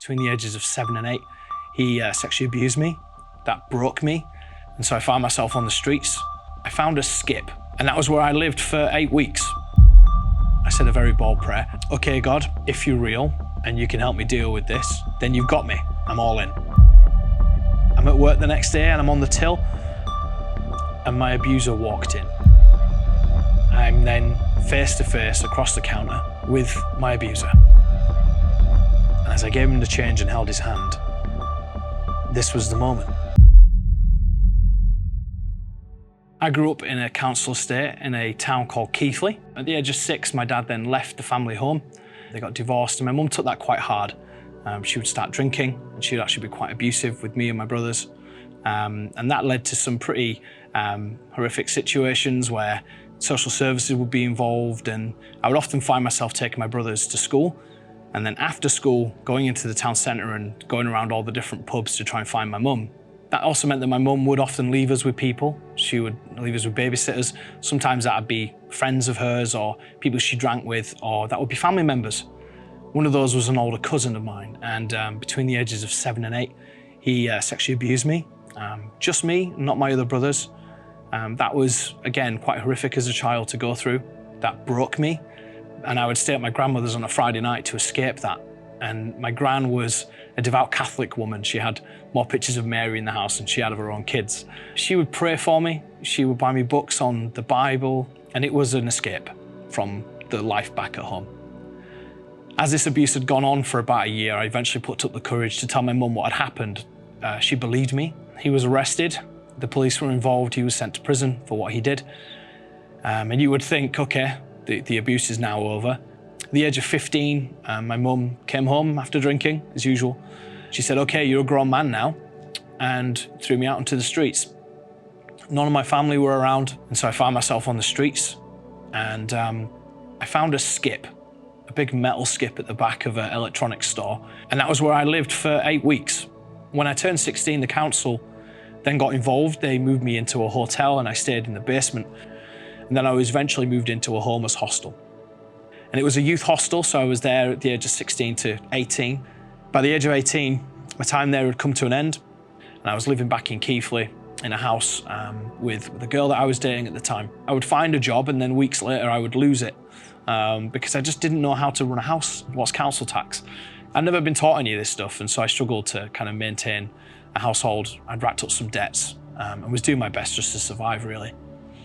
Between the ages of 7 and 8, he sexually abused me. That broke me. And so I found myself on the streets. I found a skip, and that was where I lived for 8 weeks. I said a very bold prayer. Okay, God, if you're real and you can help me deal with this, then you've got me. I'm all in. I'm at work the next day and I'm on the till, and my abuser walked in. I'm then face to face across the counter with my abuser. And as I gave him the change and held his hand, this was the moment. I grew up in a council estate in a town called Keighley. At the age of 6, my dad then left the family home. They got divorced, and my mum took that quite hard. She would start drinking, and she would actually be quite abusive with me and my brothers. And that led to some pretty horrific situations where social services would be involved, and I would often find myself taking my brothers to school, and then after school going into the town centre and going around all the different pubs to try and find my mum. That also meant that my mum would often leave us with people. She would leave us with babysitters. Sometimes that'd be friends of hers or people she drank with, or that would be family members. One of those was an older cousin of mine, and between the ages of 7 and 8, he sexually abused me. Just me, not my other brothers. That was, again, quite horrific as a child to go through. That broke me, and I would stay at my grandmother's on a Friday night to escape that. And my gran was a devout Catholic woman. She had more pictures of Mary in the house than she had of her own kids. She would pray for me. She would buy me books on the Bible, and it was an escape from the life back at home. As this abuse had gone on for about a year, I eventually put up the courage to tell my mum what had happened. She believed me. He was arrested. The police were involved. He was sent to prison for what he did. And you would think, okay, the abuse is now over. At the age of 15, my mum came home after drinking, as usual. She said, okay, you're a grown man now, and threw me out into the streets. None of my family were around, and so I found myself on the streets, and I found a skip, a big metal skip at the back of an electronics store, and that was where I lived for 8 weeks. When I turned 16, the council then got involved. They moved me into a hotel, and I stayed in the basement, and then I was eventually moved into a homeless hostel. And it was a youth hostel, so I was there at the age of 16 to 18. By the age of 18, my time there had come to an end, and I was living back in Keighley in a house with the girl that I was dating at the time. I would find a job, and then weeks later I would lose it because I just didn't know how to run a house. What's council tax? I'd never been taught any of this stuff, and so I struggled to kind of maintain a household. I'd racked up some debts and was doing my best just to survive, really.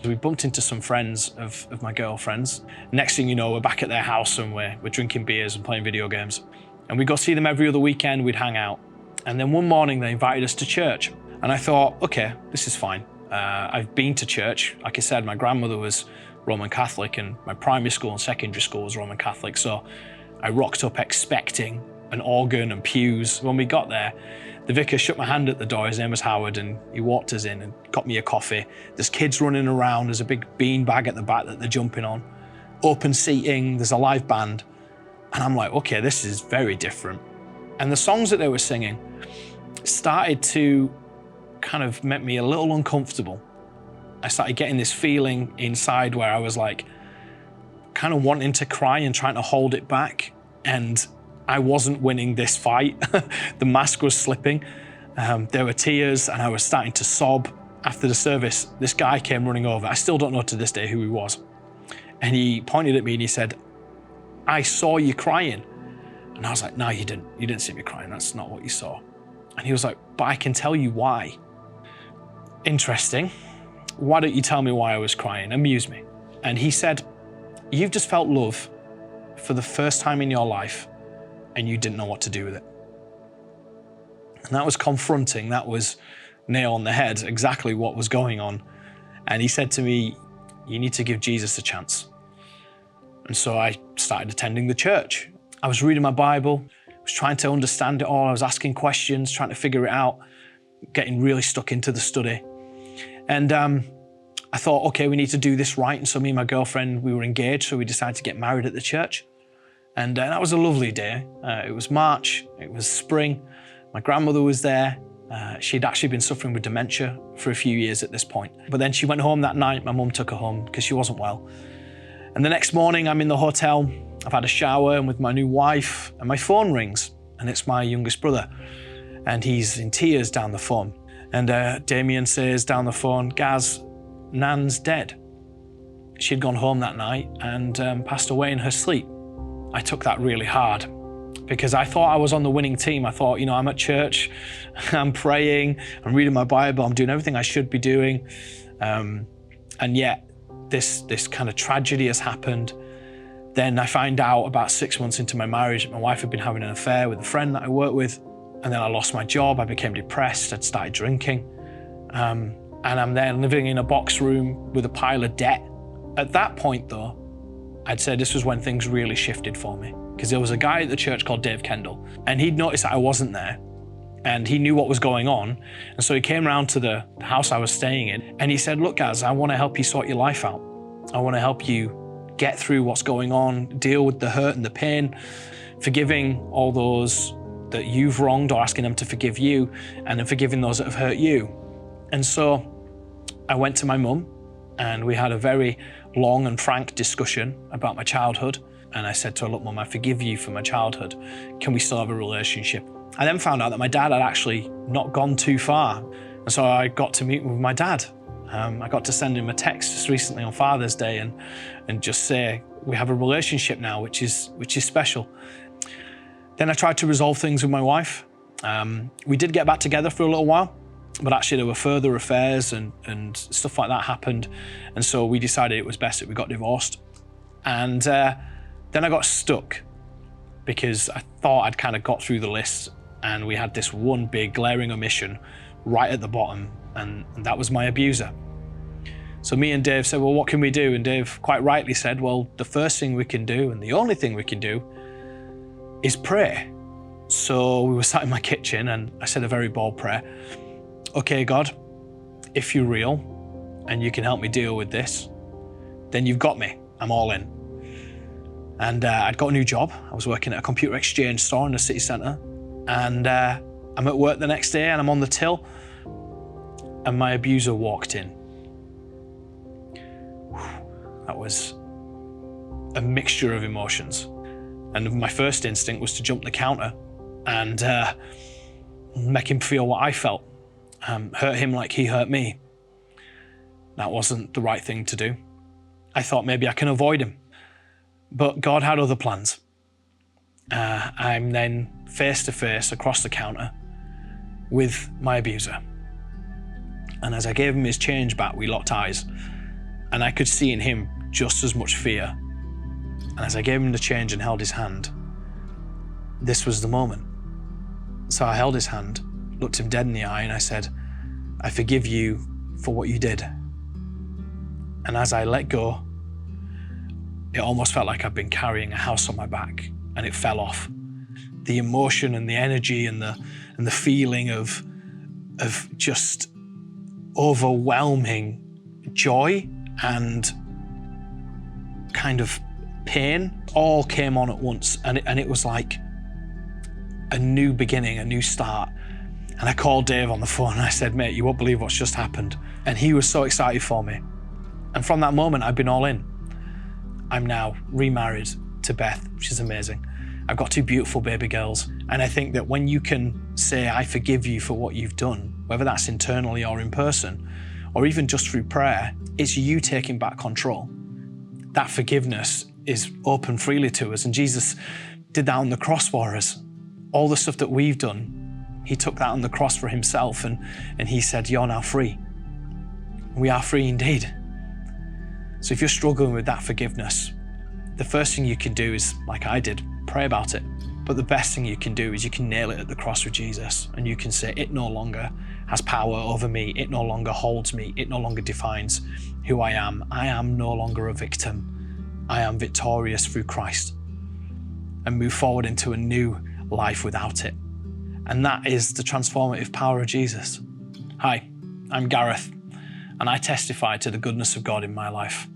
We bumped into some friends of my girlfriend's. Next thing you know, we're back at their house and we're drinking beers and playing video games. And we'd go see them every other weekend, we'd hang out. And then one morning they invited us to church. And I thought, okay, this is fine. I've been to church. Like I said, my grandmother was Roman Catholic and my primary school and secondary school was Roman Catholic. So I rocked up expecting an organ and pews. When we got there, the vicar shook my hand at the door. His name was Howard, and he walked us in and got me a coffee. There's kids running around. There's a big bean bag at the back that they're jumping on. Open seating. There's a live band. And I'm like, okay, this is very different. And the songs that they were singing started to kind of make me a little uncomfortable. I started getting this feeling inside where I was like, kind of wanting to cry and trying to hold it back. And I wasn't winning this fight. The mask was slipping. There were tears and I was starting to sob. After the service, this guy came running over. I still don't know to this day who he was. And he pointed at me and he said, I saw you crying. And I was like, no, you didn't. You didn't see me crying. That's not what you saw. And he was like, but I can tell you why. Interesting. Why don't you tell me why I was crying? Amuse me. And he said, you've just felt love for the first time in your life and you didn't know what to do with it. And that was confronting. That was nail on the head, exactly what was going on. And he said to me, you need to give Jesus a chance. And so I started attending the church. I was reading my Bible, was trying to understand it all. I was asking questions, trying to figure it out, getting really stuck into the study. And I thought, okay, we need to do this right. And so me and my girlfriend, we were engaged, so we decided to get married at the church. And that was a lovely day. It was March, it was spring. My grandmother was there. She'd actually been suffering with dementia for a few years at this point. But then she went home that night. My mum took her home because she wasn't well. And the next morning I'm in the hotel. I've had a shower and with my new wife and my phone rings. and it's my youngest brother. And he's in tears down the phone. And Damien says down the phone, Gaz, Nan's dead. She'd gone home that night and passed away in her sleep. I took that really hard because I thought I was on the winning team. I thought, I'm at church, I'm praying, I'm reading my Bible, I'm doing everything I should be doing. And yet this kind of tragedy has happened. Then I find out about 6 months into my marriage that my wife had been having an affair with a friend that I work with. And then I lost my job, I became depressed, I'd started drinking. And I'm there living in a box room with a pile of debt. At that point though, I'd say this was when things really shifted for me. Because there was a guy at the church called Dave Kendall, and he'd noticed that I wasn't there. And he knew what was going on. And so he came around to the house I was staying in, and he said, look guys, I want to help you sort your life out. I want to help you get through what's going on, deal with the hurt and the pain, forgiving all those that you've wronged or asking them to forgive you, and then forgiving those that have hurt you. And so I went to my mum and we had a very long and frank discussion about my childhood. And I said to her, look, Mum, I forgive you for my childhood. Can we still have a relationship? I then found out that my dad had actually not gone too far. And so I got to meet with my dad. I got to send him a text just recently on Father's Day and just say, we have a relationship now, which is special. Then I tried to resolve things with my wife. We did get back together for a little while, but actually there were further affairs and stuff like that happened. And so we decided it was best that we got divorced. And then I got stuck because I thought I'd kind of got through the list, and we had this one big glaring omission right at the bottom, and that was my abuser. So me and Dave said, well, what can we do? And Dave quite rightly said, well, the first thing we can do and the only thing we can do is pray. So we were sat in my kitchen and I said a very bold prayer. Okay, God, if you're real and you can help me deal with this, then you've got me, I'm all in. And I'd got a new job. I was working at a computer exchange store in the city centre. And I'm at work the next day and I'm on the till and my abuser walked in. That was a mixture of emotions. And my first instinct was to jump the counter and make him feel what I felt, hurt him like he hurt me. That wasn't the right thing to do. I thought maybe I can avoid him, but God had other plans. I'm then face to face across the counter with my abuser. And as I gave him his change back, we locked eyes, and I could see in him just as much fear. And as I gave him the change and held his hand, this was the moment. So I held his hand, looked him dead in the eye, and I said, I forgive you for what you did. And as I let go, it almost felt like I'd been carrying a house on my back, and it fell off. The emotion and the energy and the feeling of just overwhelming joy and kind of pain all came on at once, and it was like a new beginning, a new start. And I called Dave on the phone and I said, mate, you won't believe what's just happened. And he was so excited for me. And from that moment, I've been all in. I'm now remarried to Beth, which is amazing. I've got 2 beautiful baby girls. And I think that when you can say, I forgive you for what you've done, whether that's internally or in person, or even just through prayer, it's you taking back control. That forgiveness is open freely to us. And Jesus did that on the cross for us. All the stuff that we've done, he took that on the cross for himself, and he said, you're now free. We are free indeed. So if you're struggling with that forgiveness, the first thing you can do is, like I did, pray about it. But the best thing you can do is you can nail it at the cross with Jesus, and you can say, it no longer has power over me. It no longer holds me. It no longer defines who I am. I am no longer a victim. I am victorious through Christ, and move forward into a new life without it. And that is the transformative power of Jesus. Hi, I'm Gareth, and I testify to the goodness of God in my life.